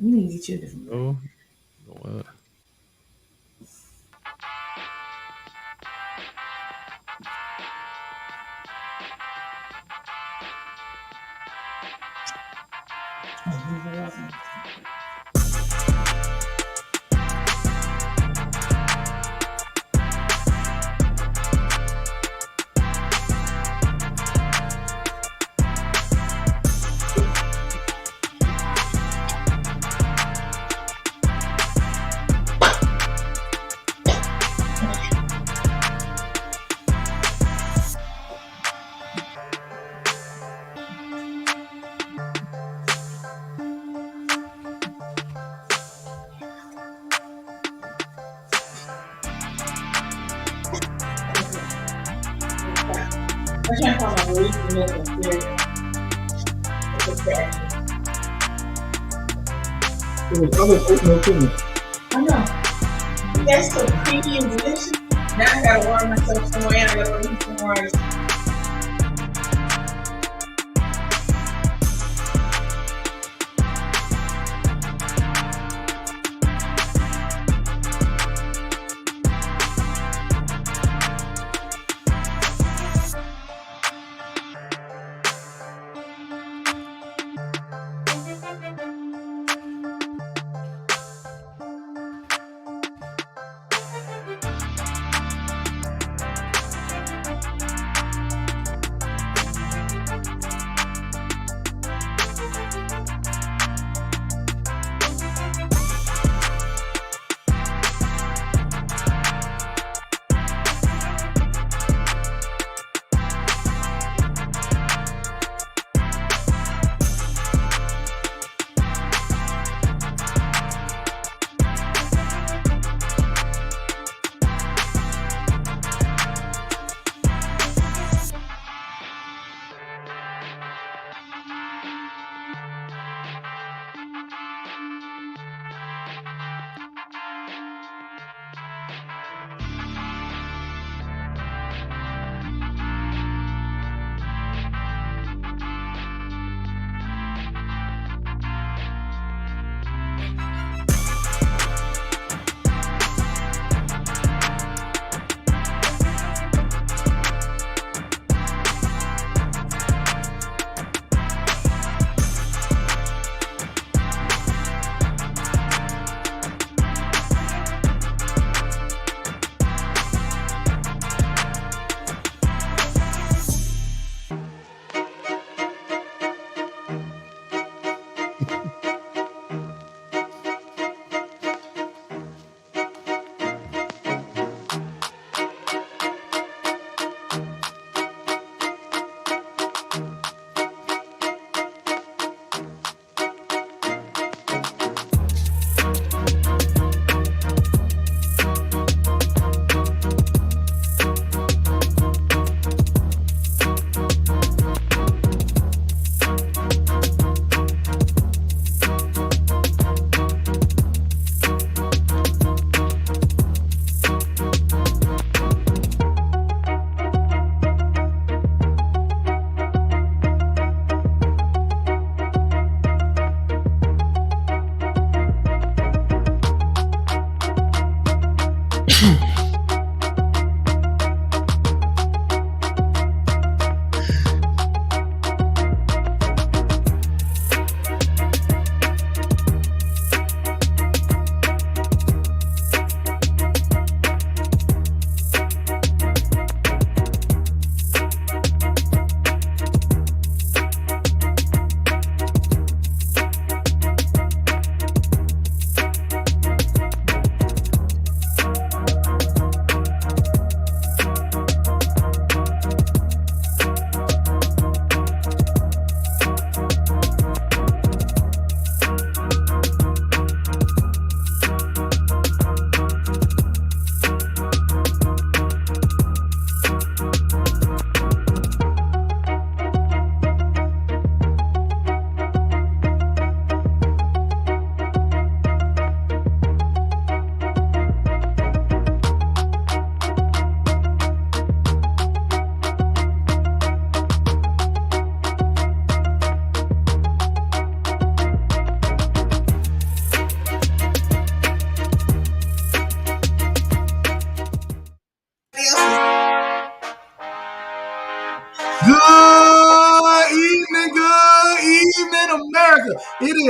You need to get you a different brand. Oh, well, I'm trying to find my release milk and cereal. It's a crack. It was other oatmeal too. I know. That's so creamy and delicious. Now I gotta warm myself somewhere and I gotta eat some more.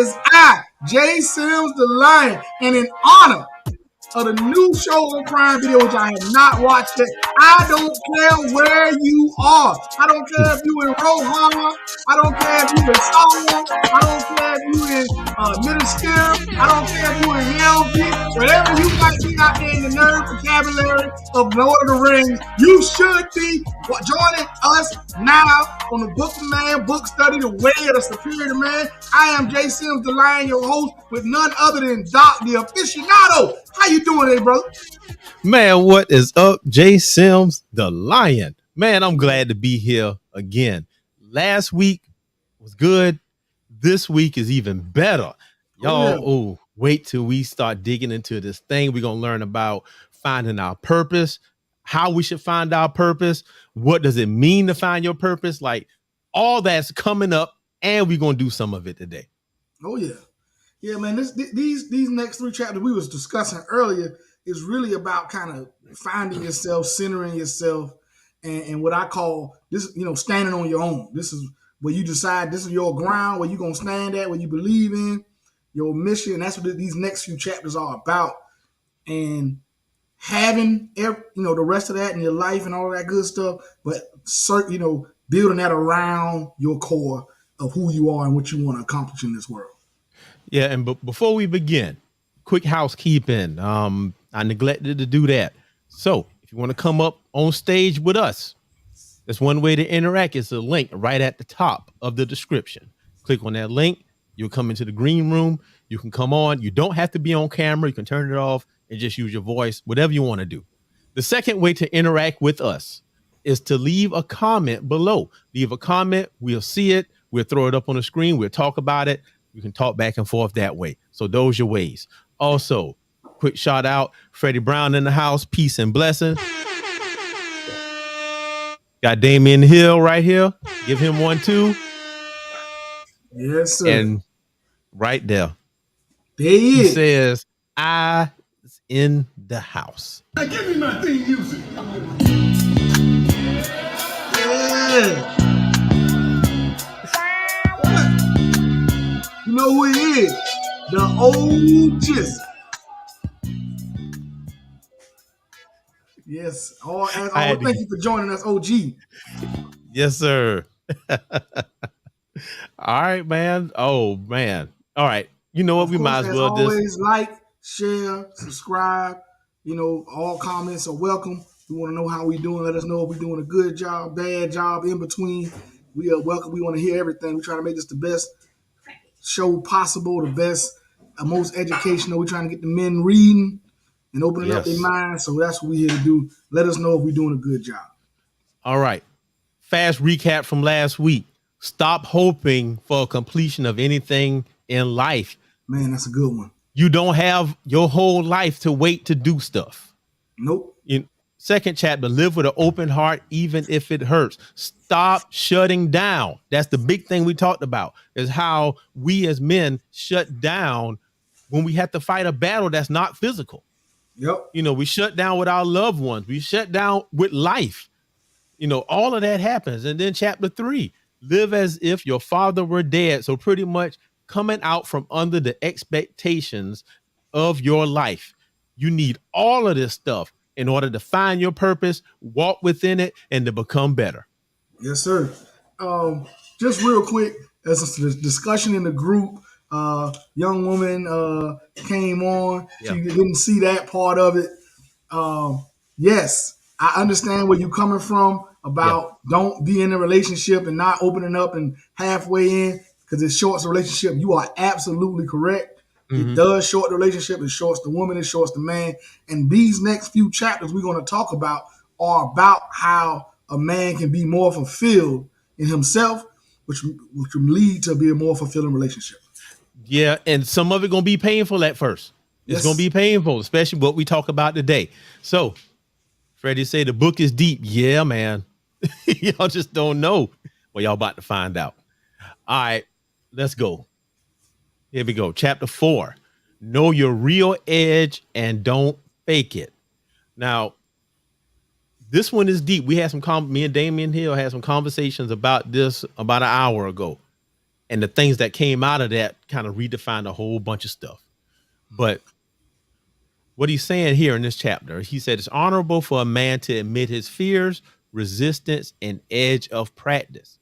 is I, Jay Sims the Lion, and in honor of the new show on Prime Video, which I have not watched it. I don't care where you are. I don't care if you in Rohan. I don't care if you in Solomon. I don't care if you in Minister. I don't care if you in Helvey. Whatever you might be out there in the nerd vocabulary of Lord of the Rings, you should be joining us now on the Book of Man book study, The Way of the Superior Man. I am Jay Sims the Lion, your host, with none other than Doc the Aficionado. How you doing today, brother? Man, what is up? Jay Sims the Lion. Man, I'm glad to be here again. Last week was good. This week is even better. Y'all, wait till we start digging into this thing. We're going to learn about finding our purpose, how we should find our purpose. What does it mean to find your purpose? Like, all that's coming up, and we're going to do some of it today. Oh, yeah. Yeah, man, these next three chapters we was discussing earlier is really about kind of finding yourself, centering yourself, and what I call this, standing on your own. This is where you decide this is your ground, where you're going to stand at, where you believe in, your mission. And that's what these next few chapters are about. And having, the rest of that in your life and all of that good stuff, but, building that around your core of who you are and what you want to accomplish in this world. Yeah, and before we begin, quick housekeeping. I neglected to do that. So if you want to come up on stage with us, there's one way to interact. It's a link right at the top of the description. Click on that link. You'll come into the green room. You can come on. You don't have to be on camera. You can turn it off and just use your voice, whatever you want to do. The second way to interact with us is to leave a comment below. Leave a comment. We'll see it. We'll throw it up on the screen. We'll talk about it. You can talk back and forth that way. So those are your ways. Also, quick shout out, Freddie Brown in the house. Peace and blessings. Got Damian Hill right here. Give him one too. Yes, sir. And right there. There he is. Says, I is in the house. Now give me my theme music. Yeah. You know who he is? The old Jizz. Yes. Thank you for joining us, OG. Yes, sir. All right, man. Oh, man. All right. You know what? We might as well always like, share, subscribe. All comments are welcome. We want to know how we doing. Let us know if we're doing a good job, bad job, in between. We are welcome. We want to hear everything. We're trying to make this the best show possible, the best, most educational. We're trying to get the men reading and opening up their minds. So that's what we're here to do. Let us know if we're doing a good job. All right. Fast recap from last week. Stop hoping for a completion of anything in life. Man, that's a good one. You don't have your whole life to wait to do stuff. Nope. Second chapter, live with an open heart, even if it hurts. Stop shutting down. That's the big thing we talked about, is how we as men shut down when we have to fight a battle that's not physical. Yep. We shut down with our loved ones. We shut down with life. All of that happens. And then chapter 3, live as if your father were dead. So pretty much coming out from under the expectations of your life. You need all of this stuff in order to find your purpose, walk within it, and to become better. Yes, sir. Just real quick, as a discussion in the group, young woman came on. Yeah. She didn't see that part of it. Yes, I understand where you're coming from about don't be in a relationship and not opening up and halfway in because it shorts the relationship. You are absolutely correct. It does short the relationship. It shorts the woman. It shorts the man. And these next few chapters we're going to talk about are about how a man can be more fulfilled in himself, which will lead to be a more fulfilling relationship. Yeah, and some of it going to be painful at first. It's going to be painful, especially what we talk about today. So, Freddie say the book is deep. Yeah, man. Y'all just don't know. Well, y'all about to find out. All right, let's go. Here we go. Chapter 4. Know your real edge and don't fake it. Now, this one is deep. We had me and Damian Hill had some conversations about this about an hour ago. And the things that came out of that kind of redefined a whole bunch of stuff. But what he's saying here in this chapter, he said it's honorable for a man to admit his fears, resistance, and edge of practice.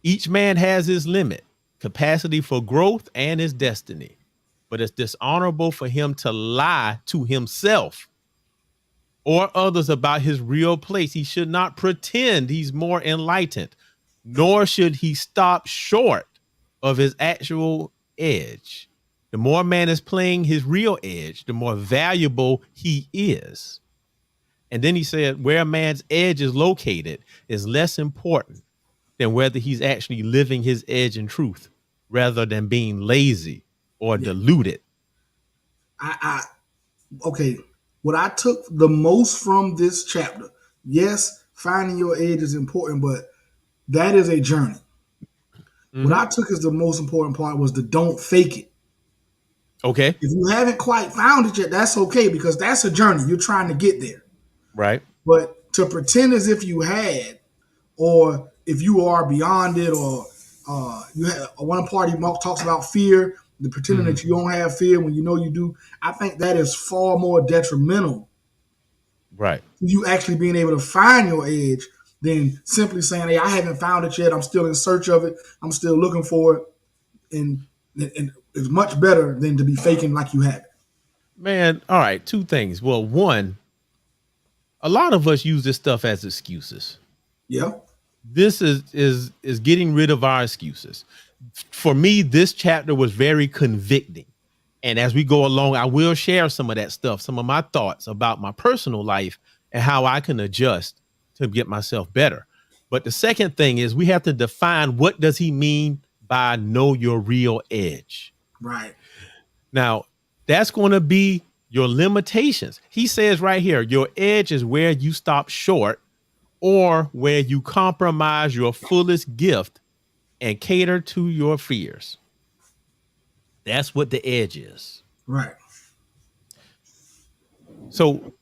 Each man has his limit, capacity for growth, and his destiny. But it's dishonorable for him to lie to himself or others about his real place. He should not pretend he's more enlightened, nor should he stop short of his actual edge. The more a man is playing his real edge, the more valuable he is. And then he said, where a man's edge is located is less important than whether he's actually living his edge in truth rather than being lazy or deluded. Okay. What I took the most from this chapter, yes, finding your edge is important, but that is a journey. What I took as the most important part was the don't fake it. Okay. If you haven't quite found it yet, that's okay, because that's a journey. You're trying to get there. Right. But to pretend as if you had, or if you are beyond it, or you have one party talks about fear, the pretending that you don't have fear when you know you do. I think that is far more detrimental. Right. You actually being able to find your edge than simply saying, hey, I haven't found it yet. I'm still in search of it. I'm still looking for it. And it's much better than to be faking like you have it. Man, all right, two things. Well, one, a lot of us use this stuff as excuses. Yeah. This is getting rid of our excuses. For me, this chapter was very convicting. And as we go along, I will share some of that stuff, some of my thoughts about my personal life and how I can adjust to get myself better. But the second thing is we have to define, what does he mean by know your real edge? Right. Now, that's going to be your limitations. He says right here, your edge is where you stop short or where you compromise your fullest gift and cater to your fears. That's what the edge is. Right. So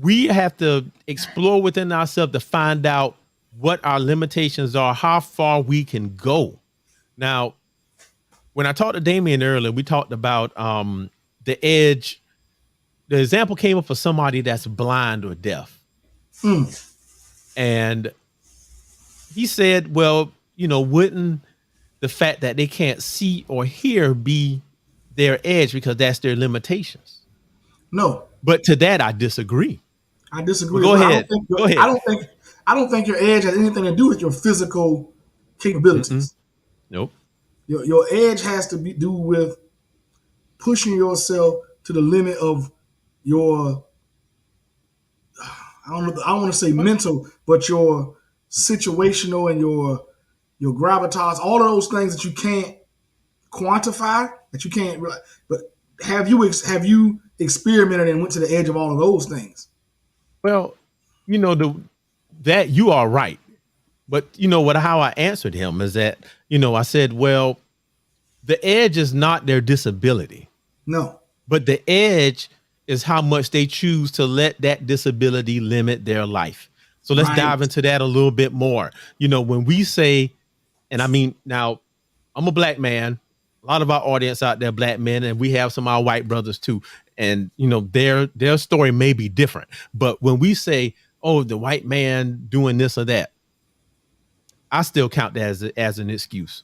we have to explore within ourselves to find out what our limitations are, how far we can go. Now, when I talked to Damien earlier, we talked about the edge. The example came up for somebody that's blind or deaf. And he said, well, wouldn't the fact that they can't see or hear be their edge because that's their limitations? No. But to that, I disagree. I disagree. Well, go ahead. Go ahead. I don't think your edge has anything to do with your physical capabilities. Nope. Your edge has to do with pushing yourself to the limit of your, I don't want to say mental, but your situational and your gravitas, all of those things that you can't quantify, that you can't. But have you experimented and went to the edge of all of those things? Well, that you are right. But how I answered him is that, I said, well, the edge is not their disability. No. But the edge is how much they choose to let that disability limit their life. So let's dive into that a little bit more. When we say, and I mean, now I'm a black man, a lot of our audience out there, black men, and we have some of our white brothers too. And, their story may be different. But when we say, oh, the white man doing this or that, I still count that as an excuse.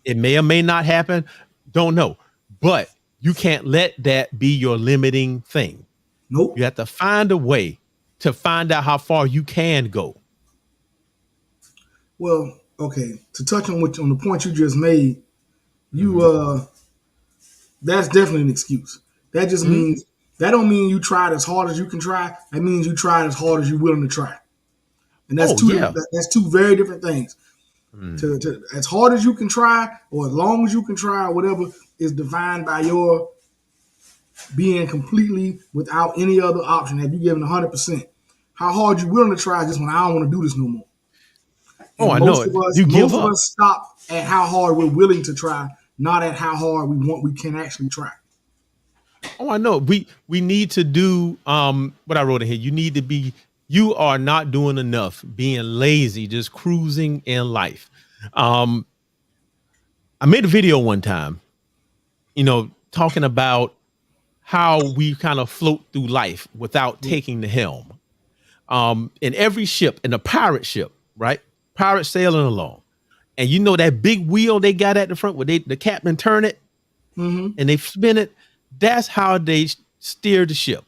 It may or may not happen. Don't know. But you can't let that be your limiting thing. Nope. You have to find a way to find out how far you can go. Well, okay. To touch on the point you just made, that's definitely an excuse. That just means, that don't mean you tried as hard as you can try. That means you tried as hard as you're willing to try. And that's two very different things. To as hard as you can try, or as long as you can try, or whatever, is defined by your being completely without any other option. Have you given 100%? How hard you willing to try is just when I don't want to do this no more. And I know it. You give up. Most of us stop at how hard we're willing to try, not at how hard we can actually try. Oh, I know. We need to do what I wrote in here. You are not doing enough being lazy, just cruising in life. I made a video one time, talking about how we kind of float through life without taking the helm. In every ship, in a pirate ship, right? Pirate sailing along. And that big wheel they got at the front where the captain turn it and they spin it. That's how they steer the ship.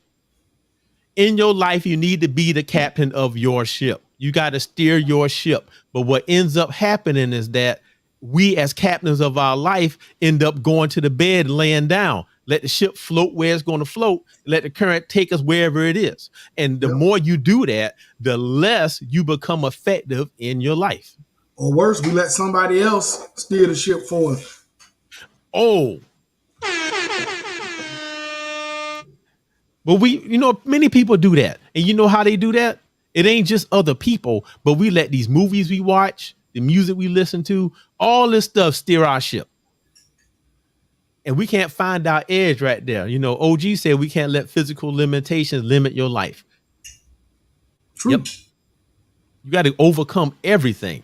In your life, you need to be the captain of your ship. You got to steer your ship. But what ends up happening is that we as captains of our life end up going to the bed and laying down. Let the ship float where it's going to float. Let the current take us wherever it is. And the more you do that, the less you become effective in your life. Or worse, we let somebody else steer the ship for us. Oh. But many people do that. And you know how they do that? It ain't just other people, but we let these movies we watch, the music we listen to, all this stuff steer our ship. And we can't find our edge right there. OG said we can't let physical limitations limit your life. True. Yep. You got to overcome everything.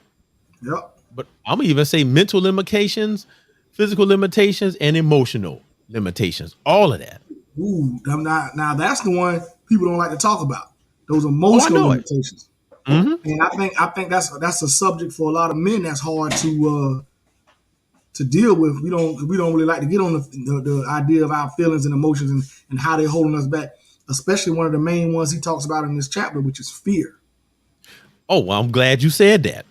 Yep. But I'm going to even say mental limitations, physical limitations, and emotional limitations. All of that. Ooh, now that's the one people don't like to talk about. Those emotional limitations. Mm-hmm. And I think that's a subject for a lot of men that's hard to deal with. We don't really like to get on the idea of our feelings and emotions and how they're holding us back. Especially one of the main ones he talks about in this chapter, which is fear. Oh, well, I'm glad you said that.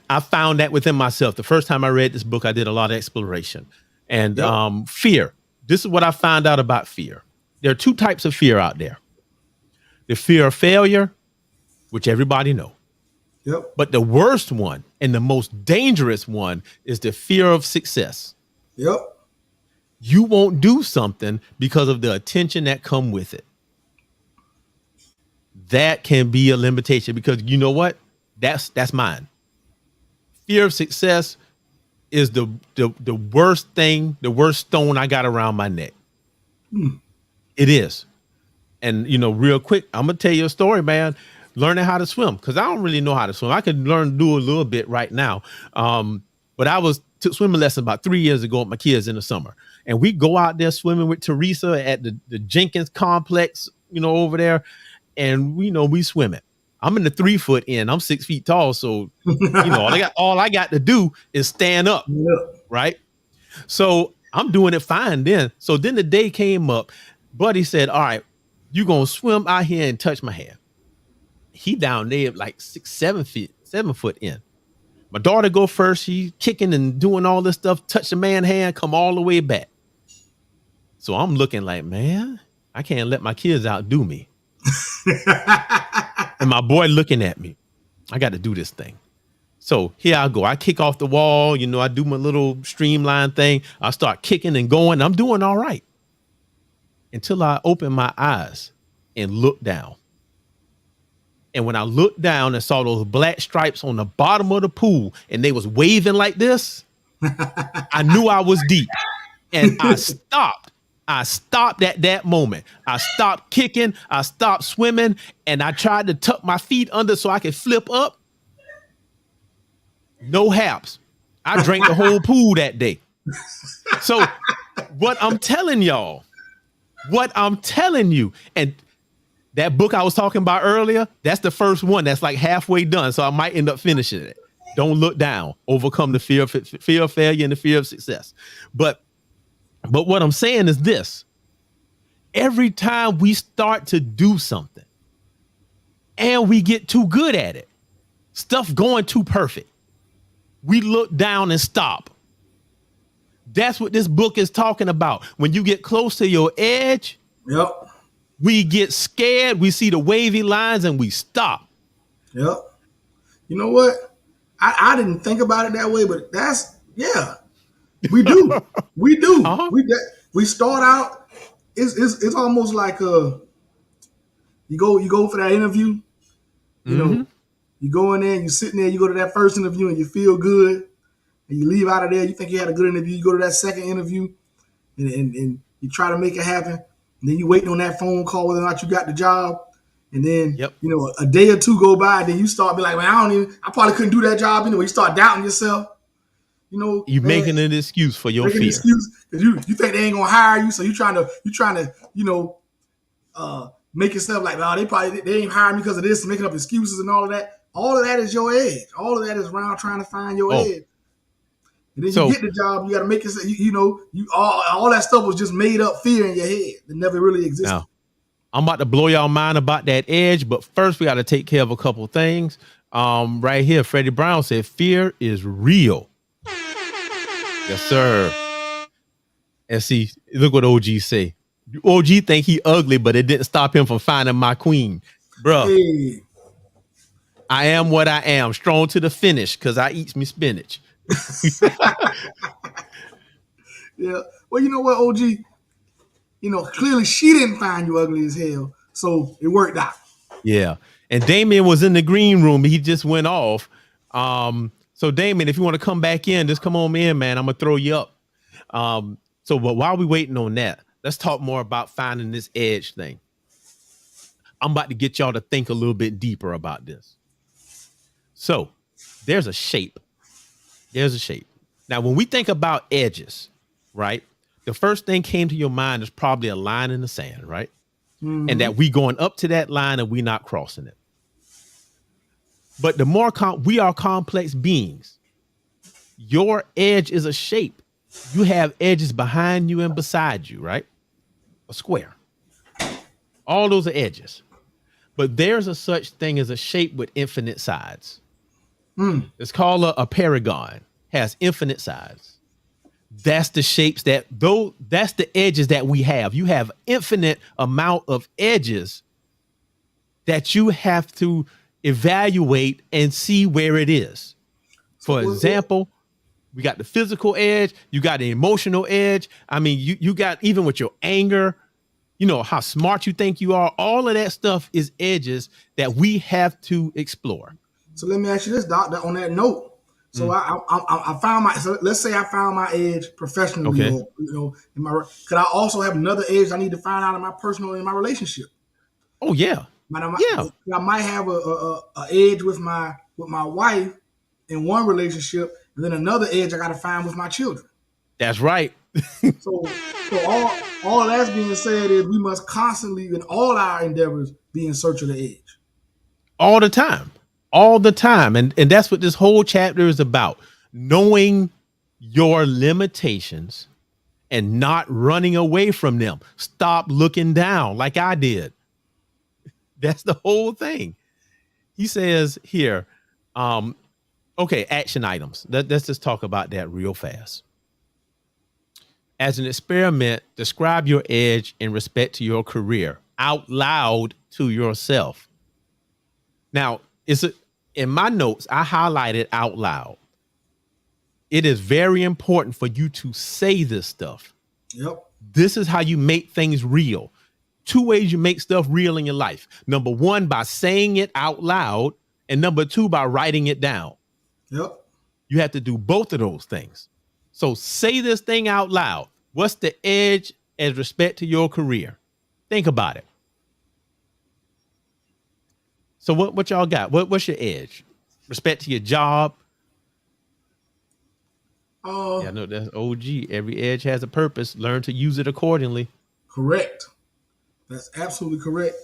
I found that within myself. The first time I read this book, I did a lot of exploration. And fear. This is what I found out about fear. There are two types of fear out there. The fear of failure, which everybody knows. Yep. But the worst one and the most dangerous one is the fear of success. Yep. You won't do something because of the attention that come with it. That can be a limitation because you know what? That's mine. Fear of success is the worst thing, the worst stone I got around my neck. It is. And, real quick, I'm going to tell you a story, man. Learning how to swim, because I don't really know how to swim. I can learn to do a little bit right now. But I took swimming lesson about 3 years ago with my kids in the summer. And we go out there swimming with Teresa at the Jenkins complex, over there. And we swim it. I'm in the 3 foot end. I'm 6 feet tall. So, all I got to do is stand up. Right. So I'm doing it fine then. So then the day came up. Buddy said, all right, you going to swim out here and touch my hand. He down there like 7 foot in. My daughter go first. She kicking and doing all this stuff. Touch the man's hand, come all the way back. So I'm looking like, man, I can't let my kids outdo me. And my boy looking at me. I got to do this thing. So here I go. I kick off the wall. I do my little streamline thing. I start kicking and going. I'm doing all right. Until I open my eyes and look down. And when I looked down and saw those black stripes on the bottom of the pool and they was waving like this, I knew I was deep. And I stopped. I stopped at that moment. I stopped kicking. I stopped swimming. And I tried to tuck my feet under so I could flip up. No haps. I drank the whole pool that day. So what I'm telling you, and that book I was talking about earlier, that's the first one that's like halfway done. So I might end up finishing it. Don't look down. Overcome the fear of failure and the fear of success. But what I'm saying is this. Every time we start to do something and we get too good at it, stuff going too perfect, we look down and stop. That's what this book is talking about. When you get close to your edge, we get scared. We see the wavy lines and we stop. Yep. You know what? I didn't think about it that way, but we do. We do. Uh-huh. We start out. It's almost like you go for that interview. You know, you go in there, you sitting there, you go to that first interview and you feel good, and you leave out of there. You think you had a good interview. You go to that second interview, and you try to make it happen. And then you waiting on that phone call whether or not you got the job. And then, a day or two go by, and then you start be like, man, I probably couldn't do that job anyway. You start doubting yourself. You man, making an excuse for your making an fear. excuse because you think they ain't gonna hire you, so you trying to make yourself like, oh, they ain't hiring me because of this, making up excuses and all of that. All of that is your edge. All of that is around trying to find your edge. And then you So get the job, you got to make it. You all that stuff was just made up fear in your head that never really existed. now I'm about to blow y'all mind about that edge, but first we got to take care of a couple of things. Right here, Freddie Brown said, "Fear is real." Yes, sir. And see, look what OG say. OG think he ugly, but it didn't stop him from finding my queen, bruh. Hey, I am what I am, strong to the finish, cause I eats me spinach. yeah. Well, you know what, OG? Clearly she didn't find you ugly as hell, so it worked out. Yeah. And Damien was in the green room. He just went off. So Damien, if you want to come back in, just come on in, man. I'm gonna throw you up. But while we waiting on that, let's talk more about finding this edge thing. I'm about to get y'all to think a little bit deeper about this. So there's a shape. There's a shape. Now, when we think about edges, right? The first thing came to your mind is probably a line in the sand, right? Mm-hmm. And that we going up to that line and we not crossing it. But the more we are complex beings, your edge is a shape. You have edges behind you and beside you, right? A square. All those are edges. But there's a such thing as a shape with infinite sides. It's called a paragon. Has infinite sides. That's the shapes that's the edges that we have. You have infinite amount of edges that you have to evaluate and see where it is. For example, we got the physical edge, you got the emotional edge. I mean, you got even with your anger, how smart you think you are. All of that stuff is edges that we have to explore. So let me ask you this, Doc, on that note. So I found let's say I found my edge professionally, Okay. could I also have another edge I need to find out in my personal, in my relationship? Oh yeah. I might have a edge with my wife in one relationship, and then another edge I got to find with my children. That's right. So all that's being said is we must constantly, in all our endeavors, be in search of the edge. All the time. All the time. And that's what this whole chapter is about. Knowing your limitations and not running away from them. Stop looking down like I did. That's the whole thing. He says here, okay, action items. Let's just talk about that real fast. As an experiment, describe your edge in respect to your career out loud to yourself. Now, in my notes, I highlighted out loud. It is very important for you to say this stuff. Yep. This is how you make things real. 2 ways you make stuff real in your life. Number 1, by saying it out loud. And number 2, by writing it down. Yep. You have to do both of those things. So say this thing out loud. What's the edge as respect to your career? Think about it. So what y'all got? What's your edge? Respect to your job? Yeah, no, that's OG. Every edge has a purpose. Learn to use it accordingly. Correct. That's absolutely correct.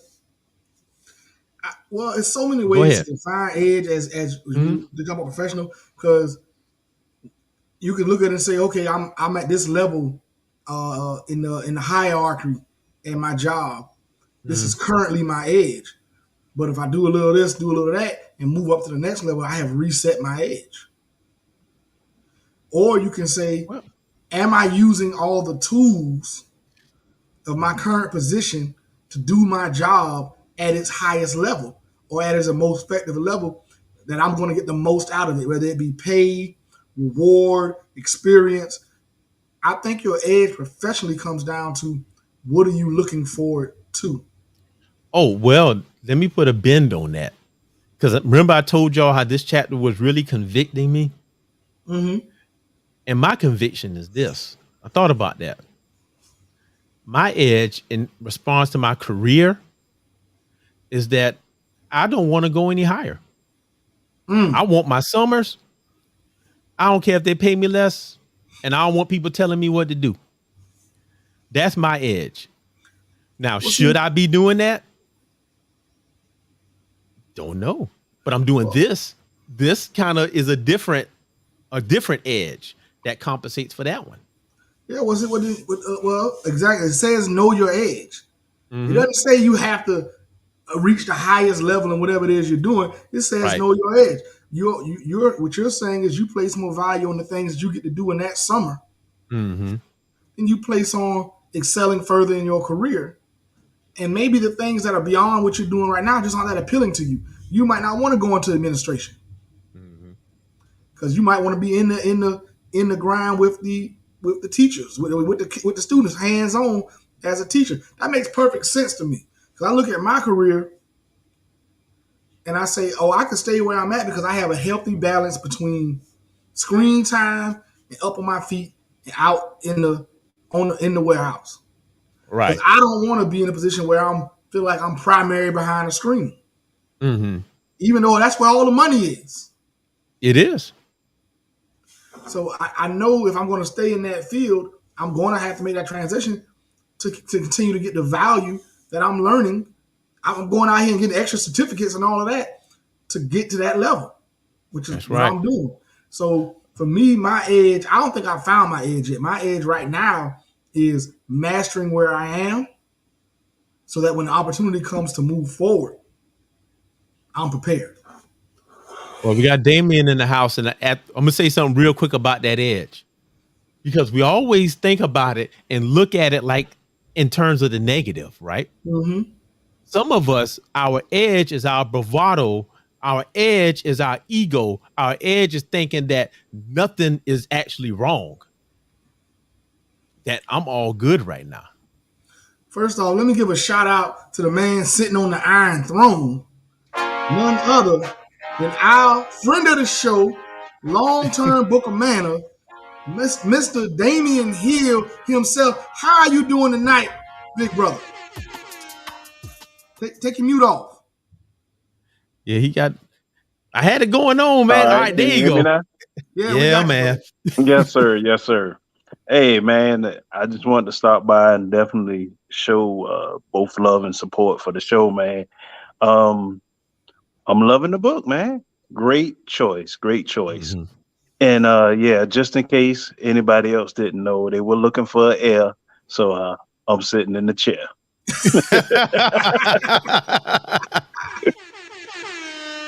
Well, it's so many ways to define edge as you become a professional, because you can look at it and say, okay, I'm at this level in the hierarchy in my job. This is currently my edge. But if I do a little of this, do a little of that, and move up to the next level, I have reset my edge. Or you can say, am I using all the tools of my current position to do my job at its highest level or at its most effective level that I'm going to get the most out of it, whether it be pay, reward, experience. I think your edge professionally comes down to what are you looking forward to? Oh, well, let me put a bend on that. Because remember I told y'all how this chapter was really convicting me? Mm-hmm. And my conviction is this. I thought about that. My edge in response to my career is that I don't want to go any higher. I want my summers I don't care if they pay me less, and I don't want people telling me what to do. That's my edge. Now, should I be doing that? Don't know, but I'm doing this. This kind of is a different edge that compensates for that one. Yeah, well, exactly. It says know your edge. It doesn't say you have to reach the highest level in whatever it is you're doing. It says know your edge. You're what you're saying is you place more value on the things that you get to do in that summer, Mm-hmm. and you place on excelling further in your career. And maybe the things that are beyond what you're doing right now just aren't that appealing to you. You might not want to go into administration because you might want to be in the grind with the teachers, with the students, hands on as a teacher. That makes perfect sense to me because I look at my career and I say, oh, I can stay where I'm at because I have a healthy balance between screen time and up on my feet and out in the warehouse. Right. Because I don't want to be in a position where I feel like I'm primary behind the screen. Mm-hmm. Even though that's where all the money is. It is. So I know if I'm going to stay in that field, I'm going to have to make that transition to continue to get the value that I'm learning. I'm going out here and getting extra certificates and all of that to get to that level, which is what I'm doing. So for me, my edge, I don't think I found my edge yet. My edge right now is mastering where I am so that when the opportunity comes to move forward, I'm prepared. Well, we got Damien in the house, and I'm going to say something real quick about that edge because we always think about it and look at it like in terms of the negative, right? Mm-hmm. Some of us, our edge is our bravado. Our edge is our ego. Our edge is thinking that nothing is actually wrong, that I'm all good right now. First off, let me give a shout out to the man sitting on the Iron Throne, none other than our friend of the show, long-term Book of Manna, Mr. Damian Hill himself. How are you doing tonight, big brother? Take your mute off. Yeah, I had it going on, man. All right, there you go. Yeah, man. Yes, sir. Yes, sir. Hey, man, I just wanted to stop by and definitely show both love and support for the show, man. I'm loving the book, man. Great choice. Great choice. Mm-hmm. And yeah, just in case anybody else didn't know, they were looking for air. So I'm sitting in the chair.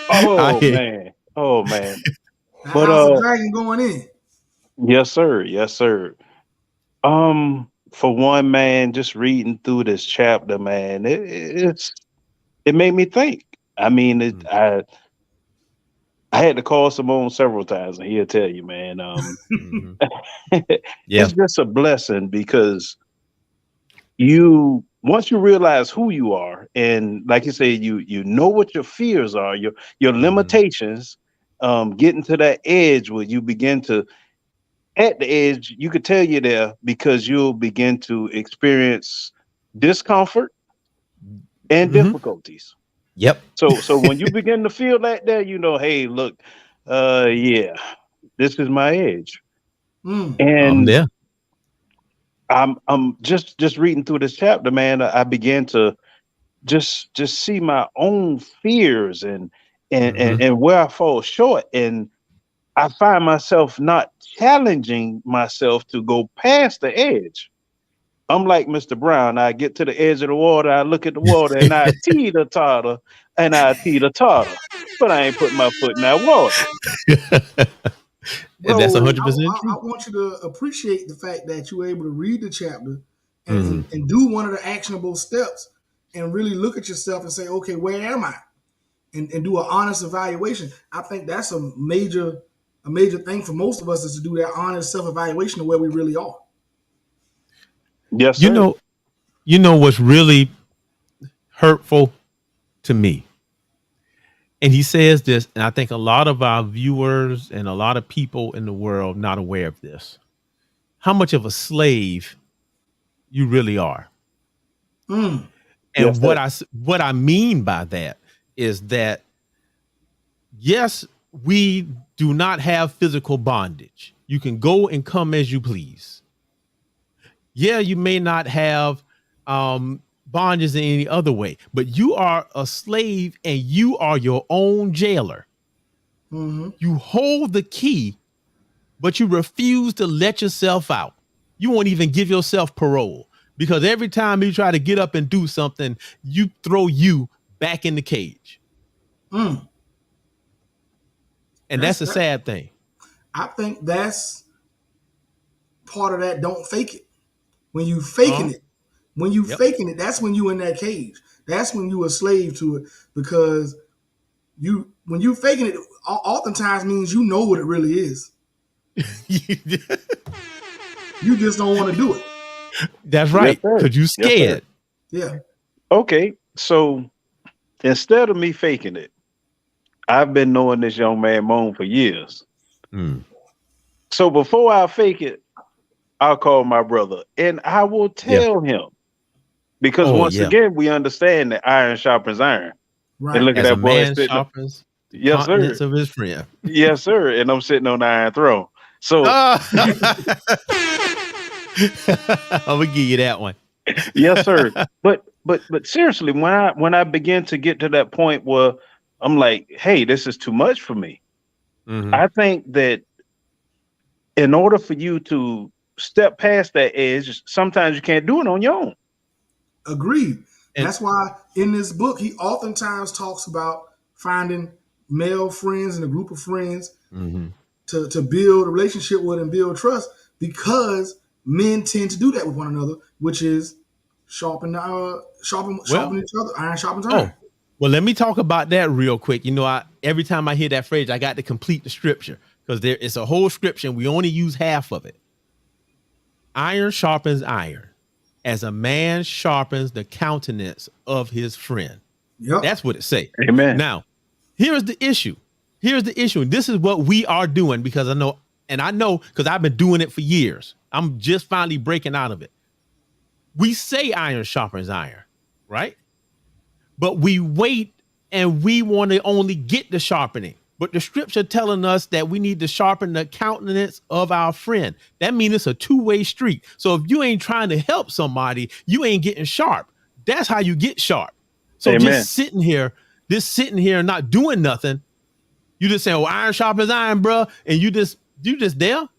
Oh, man. But House of Dragon going in. Yes, sir. Yes, sir. For one, man, just reading through this chapter, man, it made me think. I mean, I had to call Simone several times, and he'll tell you, man. It's just a blessing because once you realize who you are, and like you say, you know what your fears are, your limitations, getting to that edge where you begin to. At the edge, you could tell you're there because you'll begin to experience discomfort and difficulties. Yep. So when you begin to feel that there, you know, hey, look, yeah, this is my edge. And I'm just reading through this chapter, man. I began to just see my own fears and where I fall short, and I find myself not challenging myself to go past the edge. I'm like Mr. Brown. I get to the edge of the water, I look at the water, and I teeter-totter, and I teeter-totter. But I ain't putting my foot in that water. Bro, that's 100% true. I want you to appreciate the fact that you were able to read the chapter and do one of the actionable steps and really look at yourself and say, okay, where am I? And do an honest evaluation. I think that's a major thing for most of us is to do that honest self-evaluation of where we really are. Yes, sir. You know what's really hurtful to me? And he says this, and I think a lot of our viewers and a lot of people in the world not aware of this. How much of a slave you really are. And yes, what I mean by that is that, yes, we do not have physical bondage. You can go and come as you please. Yeah, you may not have bondage in any other way, but you are a slave and you are your own jailer. Mm-hmm. You hold the key, but you refuse to let yourself out. You won't even give yourself parole because every time you try to get up and do something, you throw you back in the cage. Mm. And that's a sad thing. I think that's part of that. Don't fake it. When you faking it, faking it, that's when you in that cage. That's when you a slave to it because when you faking it, oftentimes means you know what it really is. You just don't want to do it. That's right, because you scared. Yeah. Okay, so instead of me faking it, I've been knowing this young man Moan for years. So before I fake it, I'll call my brother and I will tell him. Because once again, we understand that iron sharpens iron. Right. And look at that boy sitting. Yes, sir. Of his friend. Yes, sir. And I'm sitting on the iron throne. So I'm gonna give you that one. Yes, sir. But seriously, when I begin to get to that point where I'm like, hey, this is too much for me. I think that in order for you to step past that edge, sometimes you can't do it on your own. Agreed. And that's why in this book, he oftentimes talks about finding male friends and a group of friends to build a relationship with and build trust, because men tend to do that with one another, which is sharpen each other. Iron sharpens iron. Well, let me talk about that real quick. You know, every time I hear that phrase, I got to complete the scripture because it's a whole scripture and we only use half of it. Iron sharpens iron, as a man sharpens the countenance of his friend. Yep. That's what it say. Amen. Now, here's the issue. And this is what we are doing, because I know because I've been doing it for years. I'm just finally breaking out of it. We say iron sharpens iron, right? But we wait and we want to only get the sharpening. But the scripture telling us that we need to sharpen the countenance of our friend. That means it's a two-way street. So if you ain't trying to help somebody, you ain't getting sharp. That's how you get sharp. So Amen. just sitting here and not doing nothing, you just saying, "Oh, iron sharpens iron, bro," and you just there.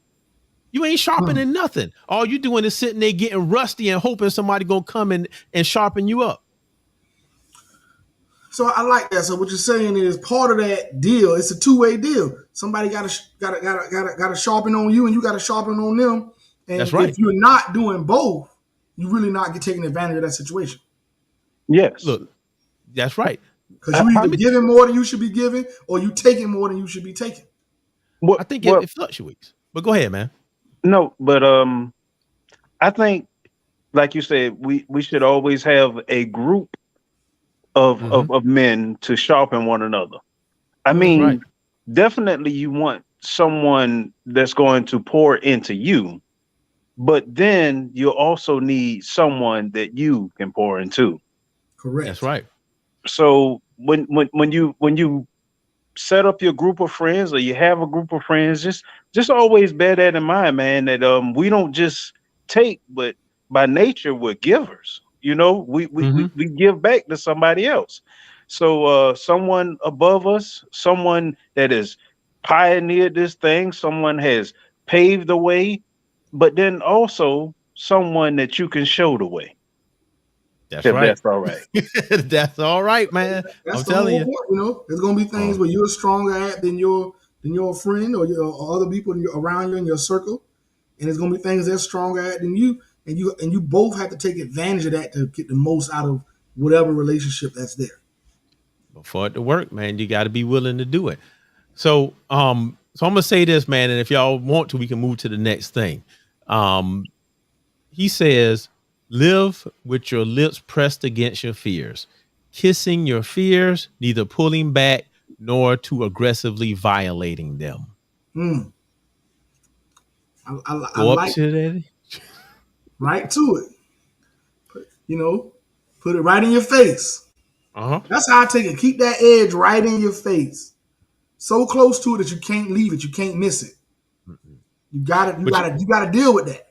You ain't sharpening nothing. All you doing is sitting there getting rusty and hoping somebody gonna come and sharpen you up. So I like that. So what you're saying is part of that deal. It's a two-way deal. Somebody got to sharpen on you, and you got to sharpen on them. And that's right. If you're not doing both, you really not taking advantage of that situation. Yes. Look, that's right. Because you either giving more than you should be giving, or you taking more than you should be taking. I think it fluctuates. But go ahead, man. No, but I think, like you said, we should always have a group of men to sharpen one another. I mean, definitely you want someone that's going to pour into you, but then you also need someone that you can pour into. Correct. That's right. So when you set up your group of friends, or you have a group of friends, just always bear that in mind, man, that we don't just take, but by nature we're givers. You know, we give back to somebody else. So someone above us, someone that has pioneered this thing, someone has paved the way, but then also someone that you can show the way. That's right. That's all right. That's all right, man. I'm telling you. Point, you know, there's gonna be things where you're stronger at than your friend or other people around you in your circle, and there's gonna be things they're stronger at than you, and you both have to take advantage of that to get the most out of whatever relationship that's there. But for it to work, man, you got to be willing to do it. So I'm gonna say this, man, and if y'all want to, we can move to the next thing. He says, live with your lips pressed against your fears, kissing your fears, neither pulling back nor too aggressively violating them. I like that. Right to it. Put it right in your face. That's how I take it. Keep that edge right in your face. so close to it that you can't leave it, you can't miss it. You gotta deal with that.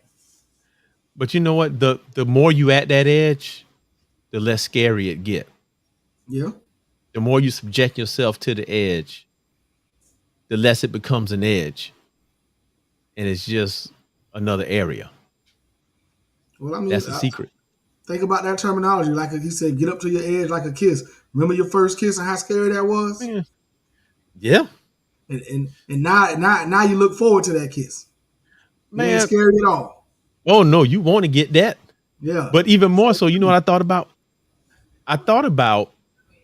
But you know what? The more you at that edge, the less scary it get. Yeah. The more you subject yourself to the edge, the less it becomes an edge. And it's just another area. Well, I mean, That's the secret. Think about that terminology. Like he said, get up to your edge like a kiss. Remember your first kiss and how scary that was? Yeah. And now you look forward to that kiss. Man, it ain't scary at all. Oh no, you want to get that. Yeah. But even more so, you know what I thought about? I thought about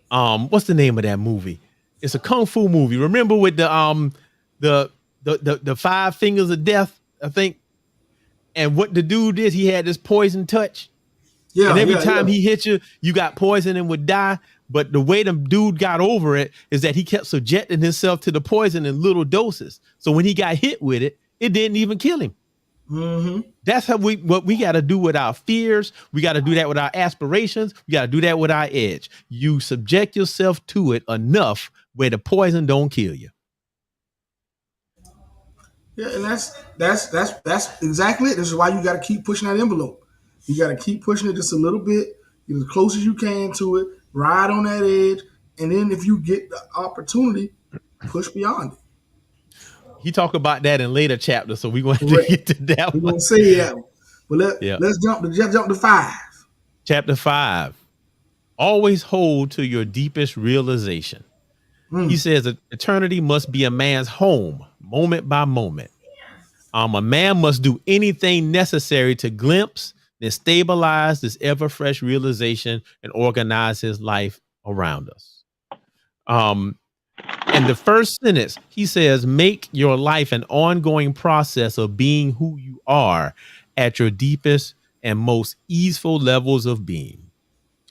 what's the name of that movie? It's a kung fu movie. Remember with the five fingers of death, I think. And what the dude did, he had this poison touch. Yeah. And every time he hit you, you got poison and would die. But the way the dude got over it is that he kept subjecting himself to the poison in little doses. So when he got hit with it, it didn't even kill him. Mm-hmm. That's what we got to do with our fears. We got to do that with our aspirations. We got to do that with our edge. You subject yourself to it enough where the poison don't kill you. Yeah, and that's exactly it. This is why you got to keep pushing that envelope. You got to keep pushing it just a little bit, get as close as you can to it, ride on that edge, and then if you get the opportunity, push beyond it. He talked about that in later chapters, so we're going to get to that one. We're going to say that one. But let's jump to 5. Chapter 5. Always hold to your deepest realization. He says that eternity must be a man's home, moment by moment. A man must do anything necessary to glimpse, then stabilize this ever-fresh realization and organize his life around us. In the first sentence, he says, make your life an ongoing process of being who you are at your deepest and most easeful levels of being.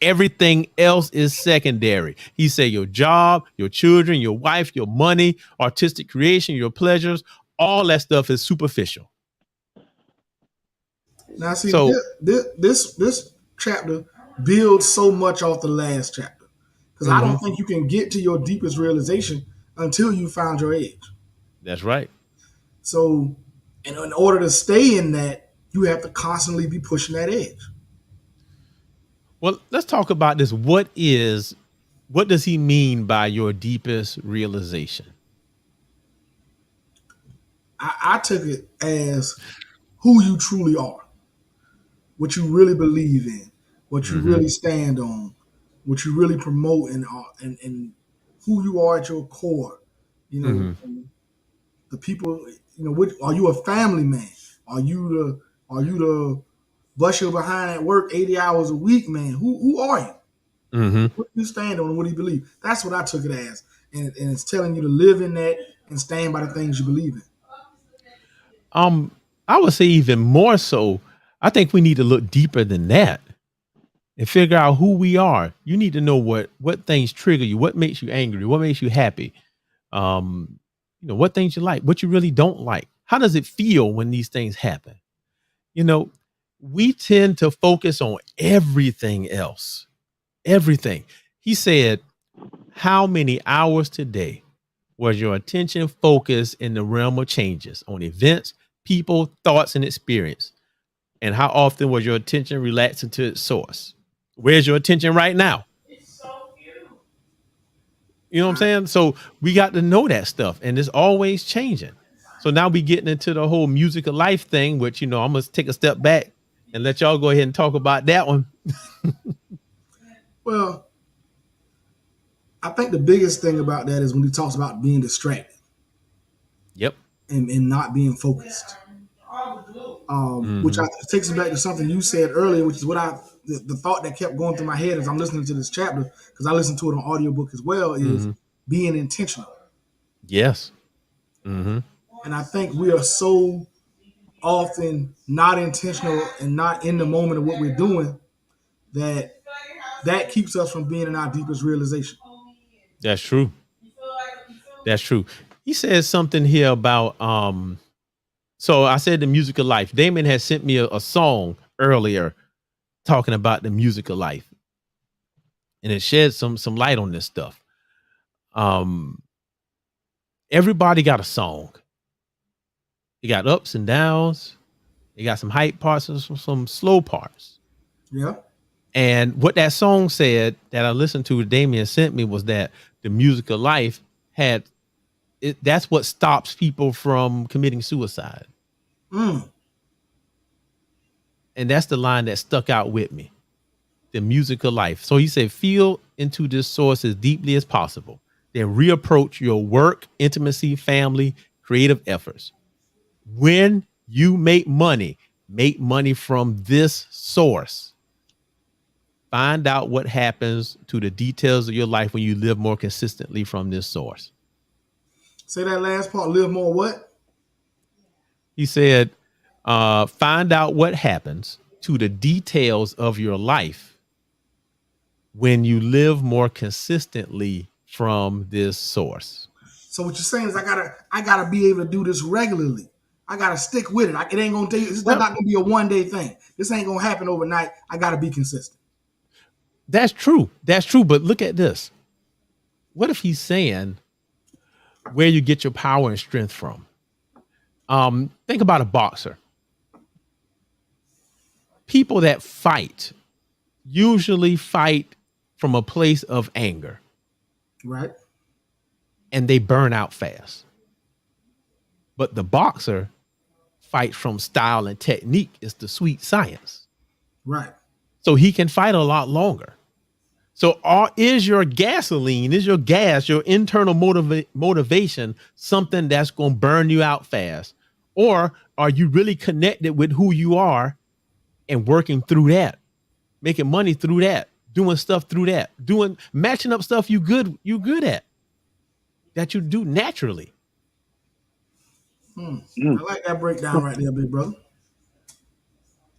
Everything else is secondary. He said your job, your children, your wife, your money, artistic creation, your pleasures, all that stuff is superficial. Now, see, so, this chapter builds so much off the last chapter. Because I don't think you can get to your deepest realization until you found your edge. That's right. So, in order to stay in that, you have to constantly be pushing that edge. Well, let's talk about this. What does he mean by your deepest realization? I took it as who you truly are, what you really believe in, what you really stand on, what you really promote, and who you are at your core. You know, the people. You know, are you a family man? Are you the bust your behind at work 80 hours a week, man? Who are you? What do you stand on and what do you believe? That's what I took it as. And it's telling you to live in that and stand by the things you believe in. I would say even more so, I think we need to look deeper than that and figure out who we are. You need to know what things trigger you, what makes you angry, what makes you happy. You know, what things you like, what you really don't like. How does it feel when these things happen? You know, we tend to focus on everything else. Everything. He said, how many hours today was your attention focused in the realm of changes on events, people, thoughts, and experience? And how often was your attention relaxing to its source? Where's your attention right now? You know what I'm saying? So we got to know that stuff, and it's always changing. So now we getting into the whole music of life thing, which, you know, I'm going to take a step back and let y'all go ahead and talk about that one. Well, I think the biggest thing about that is when he talks about being distracted. Yep. And not being focused. Which takes us back to something you said earlier, which is what the thought that kept going through my head as I'm listening to this chapter, because I listened to it on audiobook as well, is being intentional. Yes. And I think we are so often not intentional and not in the moment of what we're doing that keeps us from being in our deepest realization. That's true. That's true. He says something here about so I said the music of life. Damon had sent me a song earlier talking about the music of life, and it shed some light on this stuff. Everybody got a song. You got ups and downs. You got some hype parts and some slow parts. Yeah. And what that song said that I listened to, Damien sent me, was that the music of life had it. That's what stops people from committing suicide. Mm. And that's the line that stuck out with me. The music of life. So he said, feel into this source as deeply as possible. Then reapproach your work, intimacy, family, creative efforts. When you make money from this source. Find out what happens to the details of your life when you live more consistently from this source. Say that last part, live more what? He said, find out what happens to the details of your life when you live more consistently from this source. So what you're saying is I gotta be able to do this regularly. I gotta stick with it. It ain't gonna take. It's not gonna be a one day thing. This ain't gonna happen overnight. I gotta be consistent. That's true. That's true. But look at this. What if he's saying where you get your power and strength from? Think about a boxer. People that fight usually fight from a place of anger. Right. And they burn out fast. But the boxer fights from style and technique. It's the sweet science. Right. So he can fight a lot longer. So is your gasoline, is your gas, your internal motivation something that's going to burn you out fast? Or are you really connected with who you are and working through that, making money through that, doing stuff through that, matching up stuff you good at, that you do naturally? I like that breakdown right there, big brother.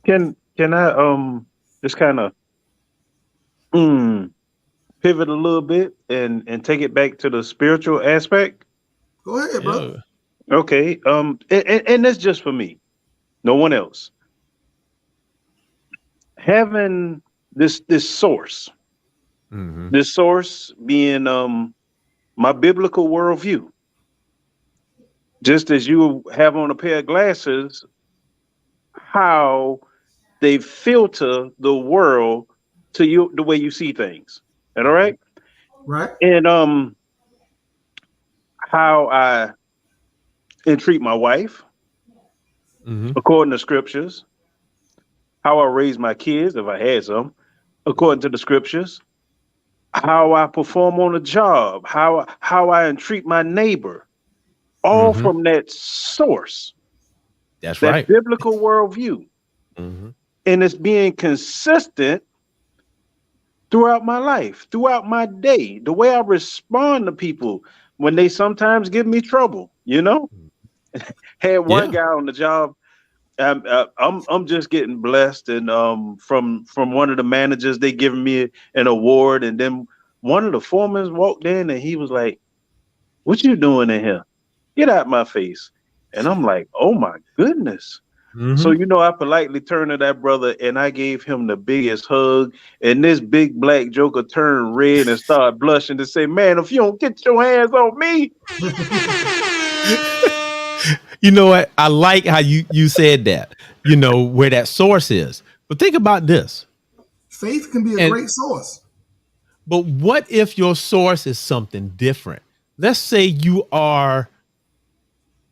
Can I just kind of pivot a little bit and take it back to the spiritual aspect? Go ahead, brother. Okay. And that's just for me, no one else. Having this source, this source being my biblical worldview. Just as you have on a pair of glasses, how they filter the world to you, the way you see things. All right? Right. And how I entreat my wife, according to scriptures, how I raise my kids, if I had some, according to the scriptures, how I perform on a job, how I entreat my neighbor, all from that source. That's that right. Biblical worldview. And it's being consistent throughout my life, throughout my day, the way I respond to people when they sometimes give me trouble, you know? Had one guy on the job. I'm just getting blessed, and from one of the managers, they giving me an award, and then one of the foremen walked in, and he was like, "What you doing in here? Get out my face!" And I'm like, "Oh my goodness!" So I politely turned to that brother, and I gave him the biggest hug. And this big black joker turned red and started blushing to say, "Man, if you don't get your hands on me." You know what? I like how you said that, where that source is. But think about this. Faith can be a great source. But what if your source is something different? Let's say you are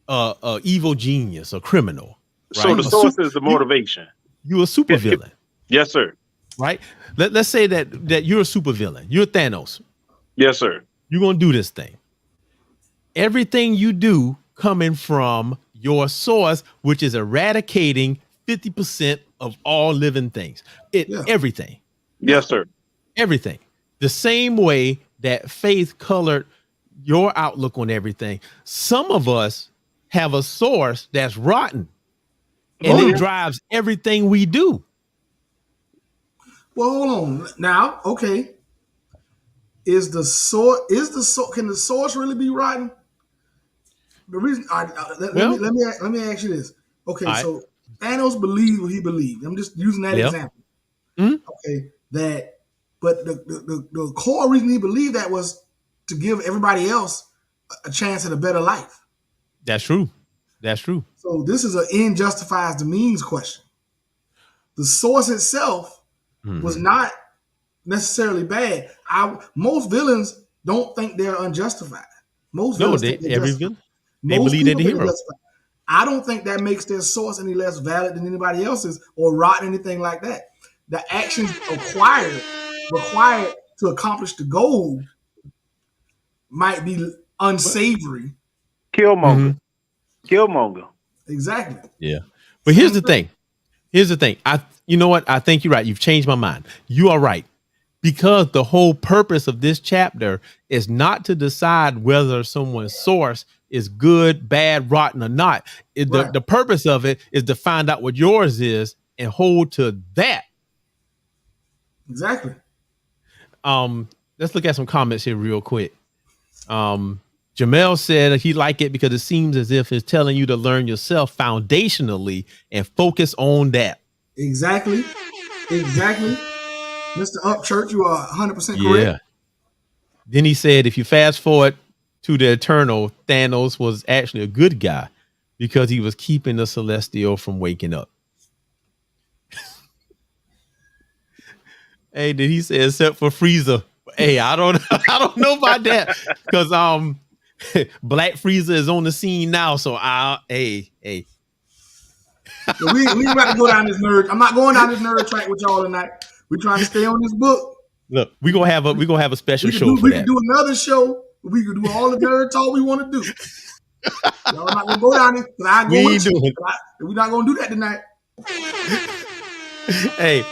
a evil genius, a criminal. Right? So the source is the motivation. You're a supervillain. Yes, sir. Right? Let's say that you're a supervillain. You're Thanos. Yes, sir. You're going to do this thing. Everything you do coming from your source, which is eradicating 50% of all living things. Everything. Yes, sir. Everything. The same way that faith colored your outlook on everything. Some of us have a source that's rotten, and it drives everything we do. Well, hold on. Now, okay. Can the source really be rotten? The reason let me ask you this. Okay, so Thanos believed what he believed. I'm just using that example. Okay, but the core reason he believed that was to give everybody else a chance at a better life. That's true. That's true. So this is an end justifies the means question. The source itself was not necessarily bad. Most villains don't think they're unjustified. Most No, villains they think they're every justified. villain, they Most believe they're people the think they're hero. justified. I don't think that makes their source any less valid than anybody else's or rotten, anything like that. The actions required to accomplish the goal might be unsavory. Killmonger. Killmonger. Exactly. Yeah. But Same here's the thing. Here's the thing. You know what? I think you're right. You've changed my mind. You are right. Because the whole purpose of this chapter is not to decide whether someone's source is good, bad, rotten, or not. Right. The purpose of it is to find out what yours is and hold to that. Exactly. Let's look at some comments here real quick. Jamel said he liked it because it seems as if it's telling you to learn yourself foundationally and focus on that. Exactly. Mr. Upchurch, you are 100% Yeah. correct. Then he said, if you fast forward to the Eternal, Thanos was actually a good guy because he was keeping the Celestial from waking up. Hey, did he say except for Frieza? Hey, I don't know about that because Black Frieza is on the scene now. So hey. So we about to go down this nerd. I'm not going down this nerd track with y'all tonight. We're trying to stay on this book. Look, we're gonna have a special show for we that. can do another show. We can do all the nerd talk we want to do. Y'all not gonna go down there. We're not gonna do that tonight. Hey,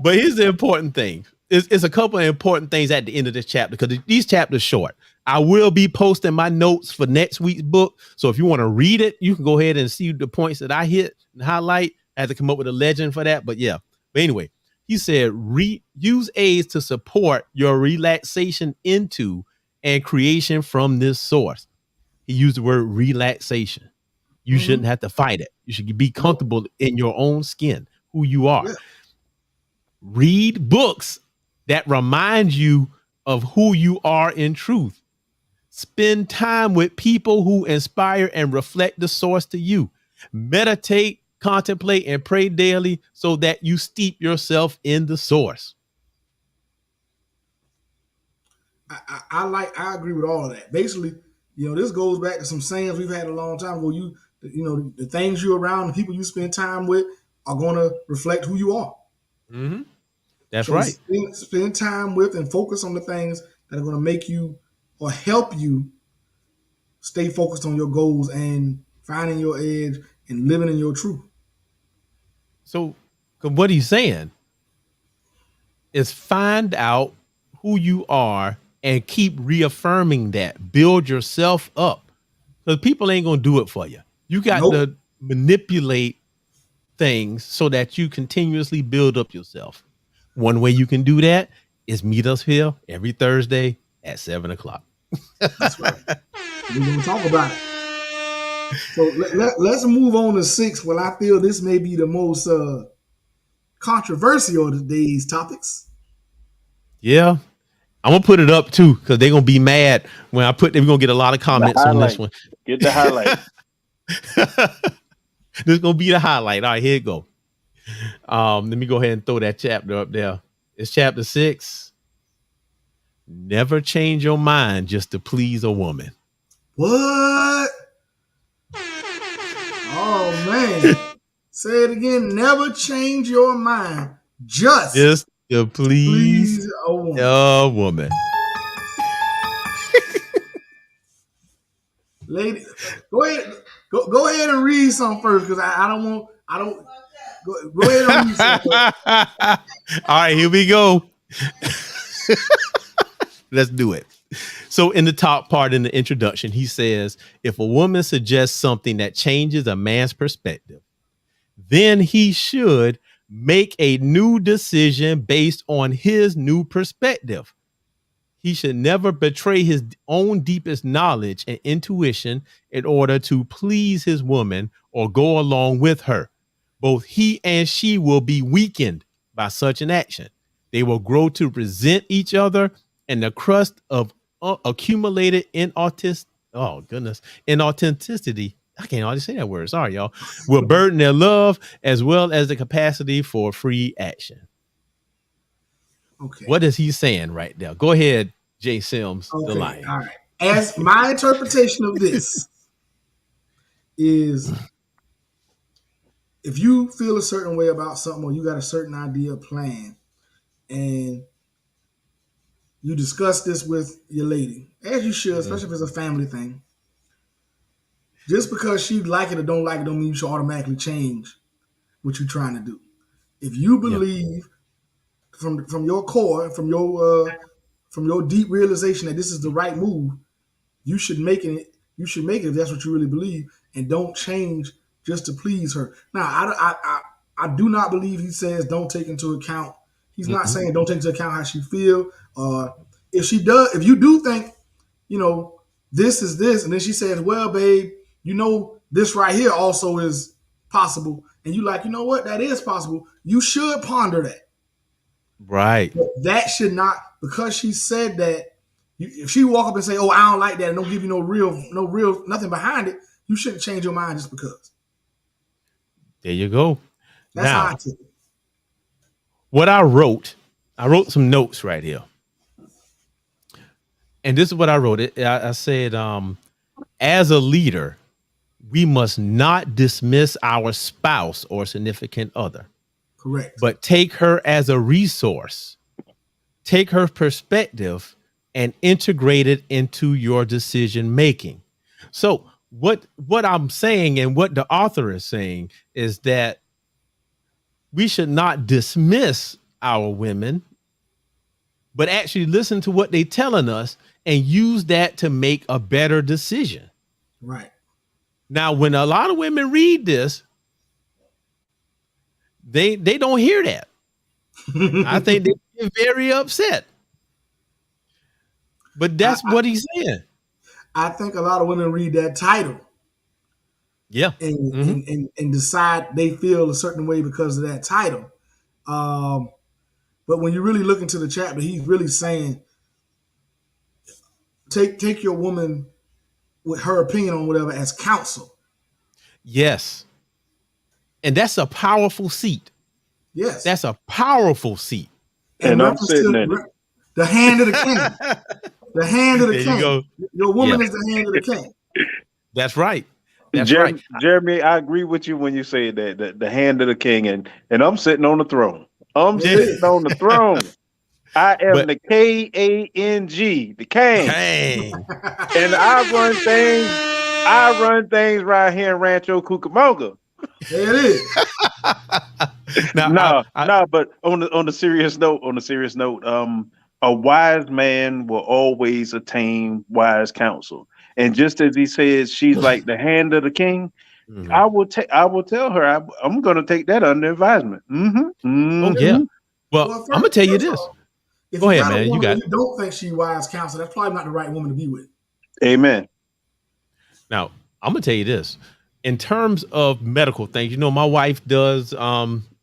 but here's the important thing. It's a couple of important things at the end of this chapter because these chapters short. I will be posting my notes for next week's book. So if you want to read it, you can go ahead and see the points that I hit and highlight. I had to come up with a legend for that. But yeah. But anyway, he said, use aids to support your relaxation into and creation from this source. He used the word relaxation. You shouldn't have to fight it. You should be comfortable in your own skin, who you are. Yeah. Read books that remind you of who you are in truth. Spend time with people who inspire and reflect the source to you. Meditate, contemplate, and pray daily so that you steep yourself in the source. I agree with all of that. Basically, this goes back to some sayings we've had a long time ago. The things you're around, the people you spend time with are going to reflect who you are. Mm-hmm. That's so right. Spend time with and focus on the things that are going to make you or help you stay focused on your goals and finding your edge and living in your truth. So what he's saying is find out who you are and keep reaffirming that. Build yourself up because people ain't going to do it for you. You got to manipulate things so that you continuously build up yourself. One way you can do that is meet us here every Thursday at 7:00. That's right. We're going to talk about it. So let's move on to 6. Well, I feel this may be the most controversial of today's topics. Yeah. I'm going to put it up too because they're going to be mad when I put them. We're going to get a lot of comments on this one. Get the highlight. This is going to be the highlight. All right, here it go. Let me go ahead and throw that chapter up there. It's chapter 6. Never change your mind just to please a woman. What? Oh, man. Say it again. Never change your mind just to please a woman. Lady, go ahead and read some first because I don't go ahead and read some first. All right, here we go. Let's do it. So in the top part in the introduction, he says, if a woman suggests something that changes a man's perspective, then he should make a new decision based on his new perspective. He should never betray his own deepest knowledge and intuition in order to please his woman or go along with her. Both he and she will be weakened by such an action. They will grow to resent each other, and the crust of accumulated oh goodness, inauthenticity. I can't already say that word. Sorry, y'all. Will burden their love as well as the capacity for free action. Okay. What is he saying right there? Go ahead, Jay Sims, the Okay. lion. All right. As my interpretation of this is, if you feel a certain way about something or you got a certain idea, plan, and you discuss this with your lady, as you should, especially if it's a family thing. Just because she like it or don't like it don't mean you should automatically change what you're trying to do. If you believe from your core, from your deep realization that this is the right move, you should make it. You should make it if that's what you really believe, and don't change just to please her. Now, I do not believe he says don't take into account. He's not saying don't take into account how she feel. If she does, if you do think, you know, this is this, and then she says, well, babe, you know, this right here also is possible, and you like, you know what, that is possible. You should ponder that. Right. But that should not, because she said that. If she walk up and say, "Oh, I don't like that," and don't give you no real, nothing behind it, you shouldn't change your mind just because. There you go. That's how I Now, took it. what I wrote some notes right here. And this is what I wrote. I said, as a leader, we must not dismiss our spouse or significant other. Correct. But take her as a resource. Take her perspective and integrate it into your decision making. So what I'm saying and what the author is saying is that we should not dismiss our women, but actually listen to what they're telling us and use that to make a better decision. Right. Now, when a lot of women read this, they don't hear that. I think they get very upset. But that's what he's saying. I think a lot of women read that title. Yeah. And decide they feel a certain way because of that title. But when you really look into the chapter, he's really saying, take your woman with her opinion on whatever as counsel. Yes. And that's a powerful seat. Yes. That's a powerful seat. And I'm sitting in it. The hand of the king. The hand of the king. You go. Your woman is the hand of the king. That's right. That's right. Jeremy, I agree with you when you say that the hand of the king, and I'm sitting on the throne. I'm sitting on the throne. I am the K-A-N-G, the king. And I run things right here in Rancho Cucamonga. There it is. But on the serious note, a wise man will always attain wise counsel. And just as he says, she's like the hand of the king. I will tell her I'm going to take that under advisement. Oh yeah. Well, I'm gonna tell you this. Go ahead, man. You got it. You don't think she's wise counsel? That's probably not the right woman to be with. Amen. Now, I'm gonna tell you this. In terms of medical things, you know, my wife does.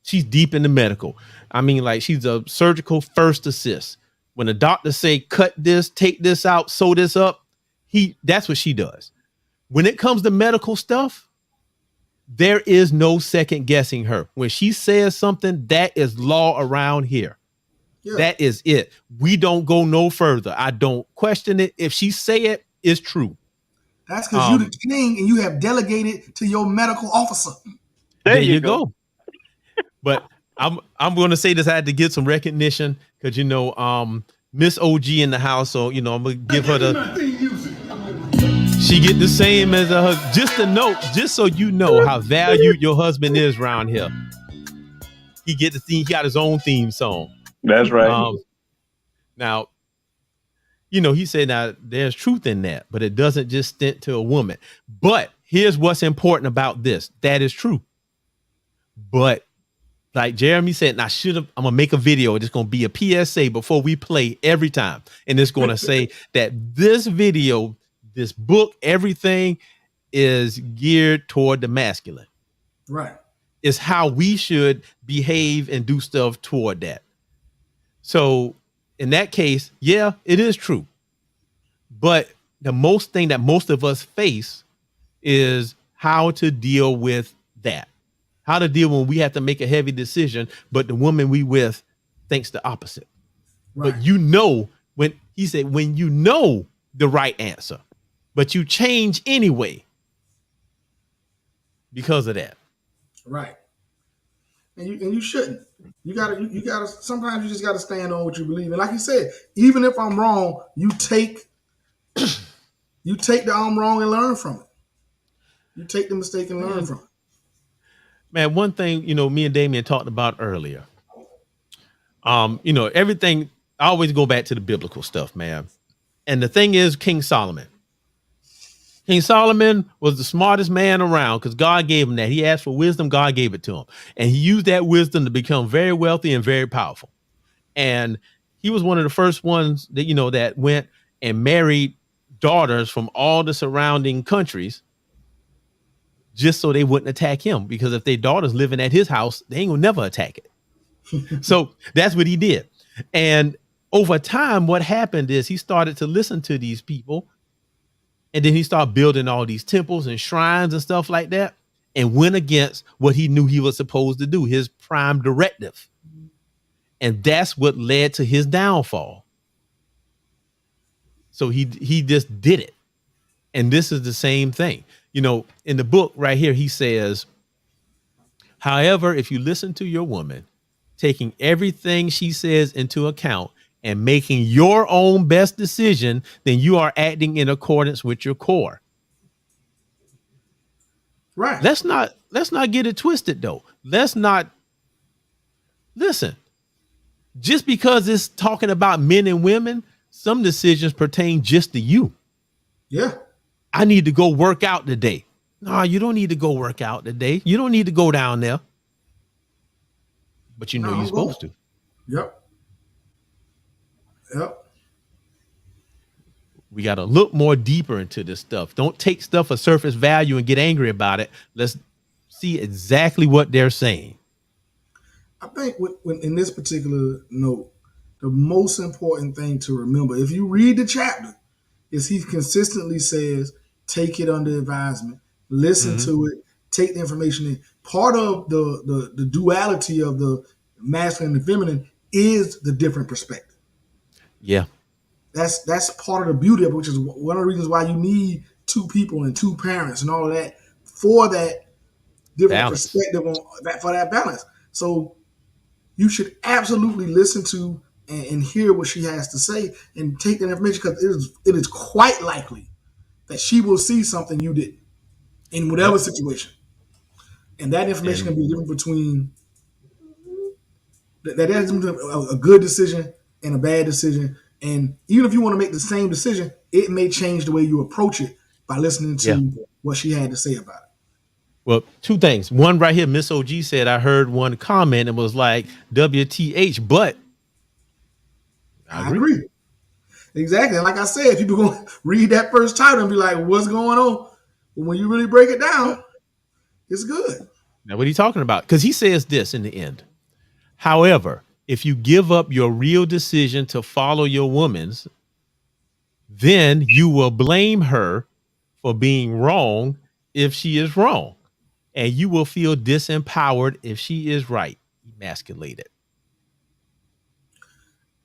She's deep into medical. I mean, like she's a surgical first assist. When the doctor say cut this, take this out, sew this up, that's what she does. When it comes to medical stuff, there is no second guessing her. When she says something, that is law around here. Yeah. That is it. We don't go no further. I don't question it. If she say it, it's true. That's because you're the king and you have delegated to your medical officer. There you go. But I'm going to say this. I had to get some recognition because, you know, Miss OG in the house. So, you know, I'm going to give her she get the same as her. Just a note, just so you know how valued your husband is around here. He get the theme. He got his own theme song. That's right. Now, you know, he said now there's truth in that, but it doesn't just stint to a woman. But here's what's important about this. That is true. But like Jeremy said, and I'm gonna make a video. It's gonna be a PSA before we play every time. And it's gonna say that this video, this book, everything is geared toward the masculine. Right. It's how we should behave and do stuff toward that. So in that case, yeah, it is true. But the most thing that most of us face is how to deal with that. How to deal when we have to make a heavy decision, but the woman we with thinks the opposite. Right. But you know, when he said, when you know the right answer, but you change anyway because of that. Right. And you shouldn't. You gotta sometimes you just gotta stand on what you believe. And like you said, even if I'm wrong, you take the I'm wrong and learn from it. You take the mistake and learn from it. Man, one thing, me and Damien talked about earlier. Everything, I always go back to the biblical stuff, man. And the thing is, King Solomon was the smartest man around because God gave him that. He asked for wisdom, God gave it to him. And he used that wisdom to become very wealthy and very powerful. And he was one of the first ones that, that went and married daughters from all the surrounding countries just so they wouldn't attack him. Because if their daughters living at his house, they ain't gonna never attack it. So that's what he did. And over time, what happened is he started to listen to these people. And then he started building all these temples and shrines and stuff like that, and went against what he knew he was supposed to do, his prime directive. And that's what led to his downfall. So he just did it. And this is the same thing. In the book right here, he says, however, if you listen to your woman, taking everything she says into account and making your own best decision, then you are acting in accordance with your core. Right. Let's not get it twisted though. Let's not listen. Just because it's talking about men and women, some decisions pertain just to you. Yeah. I need to go work out today. No, you don't need to go work out today. You don't need to go down there. But you're supposed to. Yep. We got to look more deeper into this stuff. Don't take stuff at surface value and get angry about it. Let's see exactly what they're saying. I think when in this particular note, the most important thing to remember, if you read the chapter, is he consistently says, take it under advisement, listen to it, take the information in. Part of the duality of the masculine and feminine is the different perspective. Yeah. That's part of the beauty of it, which is one of the reasons why you need two people and two parents and all of that for that different balance. Perspective on that, for that balance. So you should absolutely listen to and hear what she has to say and take that information, because it is quite likely that she will see something you didn't in whatever situation. And that information can be the difference between a good decision and a bad decision. And even if you want to make the same decision, it may change the way you approach it by listening to what she had to say about it. Well, two things. One right here, Miss OG said, I heard one comment and was like, WTH, but I agree. Exactly. And like I said, people going to read that first title and be like, what's going on? But when you really break it down, it's good. Now, what are you talking about? Because he says this in the end. However, if you give up your real decision to follow your woman's, then you will blame her for being wrong if she is wrong. And you will feel disempowered if she is right, emasculated.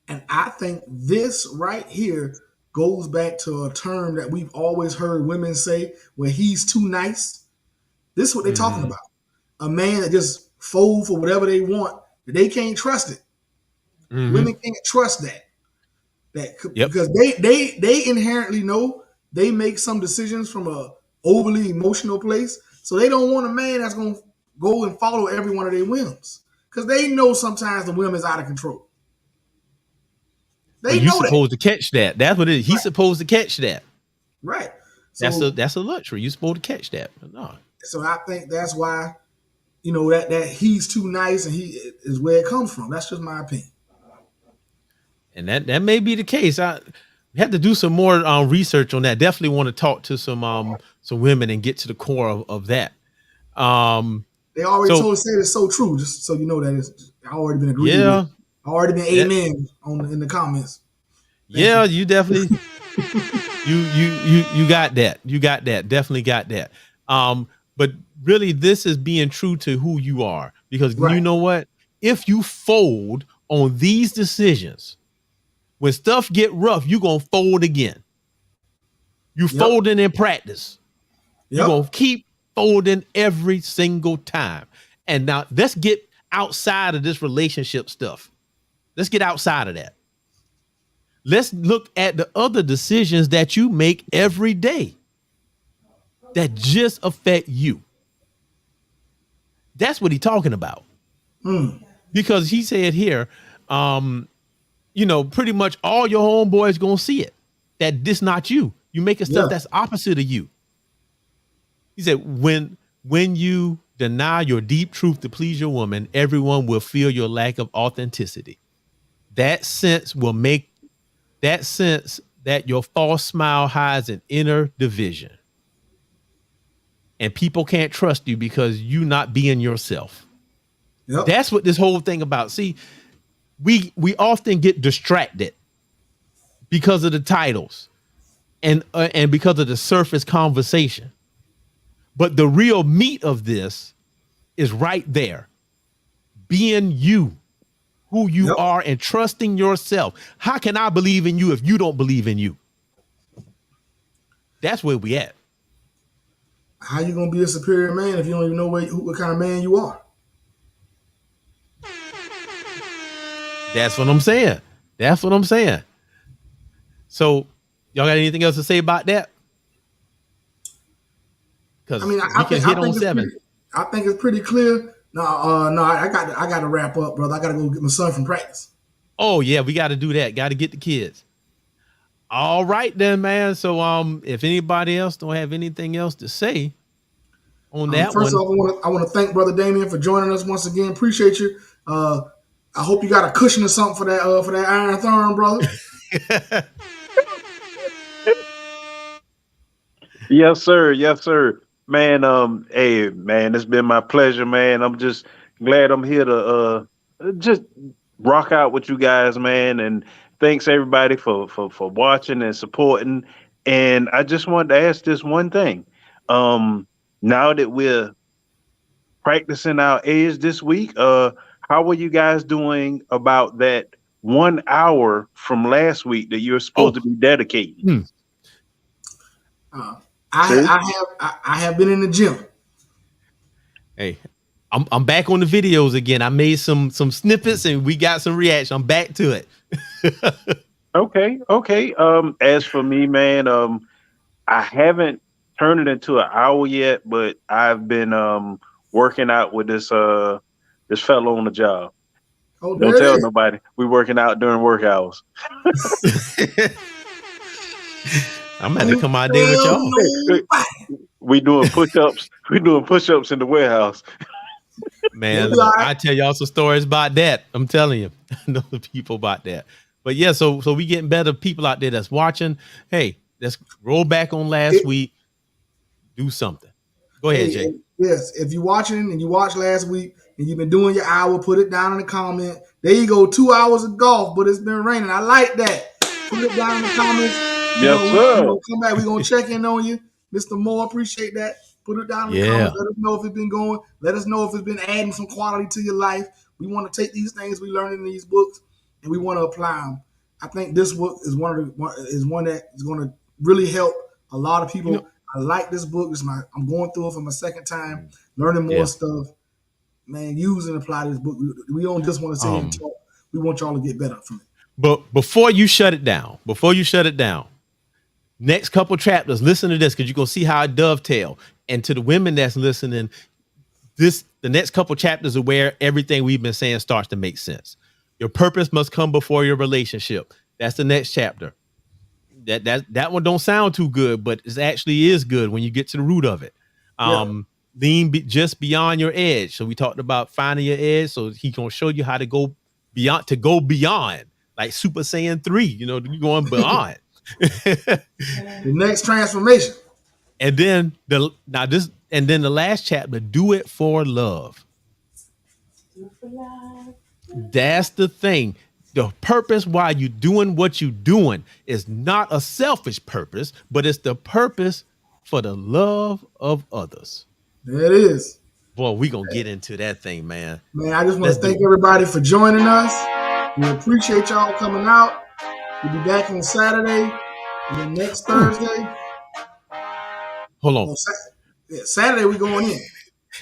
And I think this right here goes back to a term that we've always heard women say, where he's too nice. This is what they're talking about. A man that just fold for whatever they want, that they can't trust it. Women can't trust that. Because they inherently know they make some decisions from a overly emotional place. So they don't want a man that's going to go and follow every one of their whims, because they know sometimes the whim is out of control. You're supposed to catch that. That's what it is. He's supposed to catch that. Right. So that's a luxury. You're supposed to catch that. No. So I think that's why, that he's too nice and he is where it comes from. That's just my opinion. And that may be the case. I have to do some more research on that. Definitely want to talk to some women and get to the core of that. They already told us it's so true. Just so you know that it's already been agreed. Yeah. Already been amen in the comments. You definitely You got that. You got that. Definitely got that. But really, this is being true to who you are, because you Right. know what? If you fold on these decisions, when stuff get rough, you're gonna fold again. You Yep. folding in practice. You're Yep. gonna keep folding every single time. And now let's get outside of this relationship stuff. Let's get outside of that. Let's look at the other decisions that you make every day that just affect you. That's what he's talking about. Because he said here, pretty much all your homeboys gonna see it. That this not you. You making stuff Yeah. that's opposite of you. He said, when you deny your deep truth to please your woman, everyone will feel your lack of authenticity. That sense that your false smile hides an inner division. And people can't trust you because you not being yourself. Yep. That's what this whole thing about. See, we often get distracted because of the titles and because of the surface conversation. But the real meat of this is right there. Being you, who you Yep. are, and trusting yourself. How can I believe in you if you don't believe in you? That's where we at. How you gonna be a superior man if you don't even know what kind of man you are? That's what I'm saying. That's what I'm saying. So, y'all got anything else to say about that? Because I mean, we can hit on 7. I think it's pretty clear. No, I got to wrap up, brother. I got to go get my son from practice. Oh yeah, we got to do that. Got to get the kids. All right then, man. So if anybody else don't have anything else to say on that First one, off, I want to thank Brother Damien for joining us once again. Appreciate you. I hope you got a cushion or something for that Iron Throne, brother. Yes, sir. Yes, sir. Man, hey, man, it's been my pleasure, man. I'm just glad I'm here to just rock out with you guys, man. And thanks everybody for watching and supporting. And I just wanted to ask this one thing. Now that we're practicing our edge this week, how are you guys doing about that 1 hour from last week that you're supposed to be dedicating? I have been in the gym. hey, I'm back on the videos again. I made some snippets and we got some reaction. I'm back to it. Okay, okay. As for me, man, I haven't turned it into an hour yet, but I've been working out with this fellow on the job. Oh, Don't there it tell is. nobody. We working out during work hours. I'm gonna have to come out there with Well, y'all. nobody. We doing push-ups. We doing push-ups in the warehouse. Man, You'll be all look, right. I tell y'all some stories about that. I'm telling you, I know the people about that. But yeah, so we getting better people out there that's watching. Hey, let's roll back on last week. Do something. Go ahead, Jay. Yes, if you're watching and you watched last week and you've been doing your hour, put it down in the comment. There you go, 2 hours of golf, but it's been raining. I like that. Put it down in the comments. Yes, We're sir. gonna come back. We're gonna check in on you, Mr. Moore. Appreciate that. Put it down in the Yeah. comments. Let us know if it's been going. Let us know if it's been adding some quality to your life. We want to take these things we learn in these books and we want to apply them. I think this book is one that is going to really help a lot of people. You know- I like this book. I'm going through it for my second time, learning more Yeah. stuff. Man, use and apply this book. We don't just want to sit here and talk. We want y'all to get better from it. But before you shut it down, next couple chapters, listen to this because you're gonna see how it dovetail. And to the women that's listening, the next couple chapters are where everything we've been saying starts to make sense. Your purpose must come before your relationship. That's the next chapter. That one don't sound too good, but it actually is good when you get to the root of it. Lean just beyond your edge. So we talked about finding your edge. So he's gonna show you how to go beyond, like Super Saiyan 3. You're going beyond. The next transformation. And then the last chapter, do it for love. That's the thing. The purpose why you doing what you doing is not a selfish purpose, but it's the purpose for the love of others. There it is. Boy, we gonna get into that thing, man. Man, I just want to thank everybody for joining us. We appreciate y'all coming out. We'll be back on Saturday and then next Thursday. Hold on. Saturday we going in.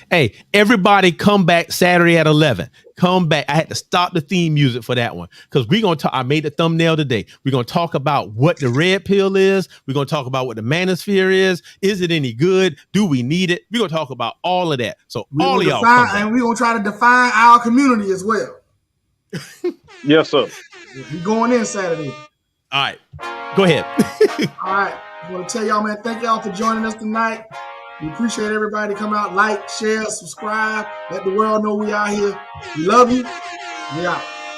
Hey, everybody come back Saturday at 11. Come back. I had to stop the theme music for that one because we're going to talk. I made the thumbnail today. We're going to talk about what the red pill is. We're going to talk about what the manosphere is. Is it any good? Do we need it? We're going to talk about all of that. So all of y'all come back. And we're going to try to define our community as well. Yes, sir. We're going in Saturday. All right. Go ahead. All right. I want to tell y'all, man, thank y'all for joining us tonight. We appreciate everybody come out, like, share, subscribe, let the world know we out here. We love you. We out.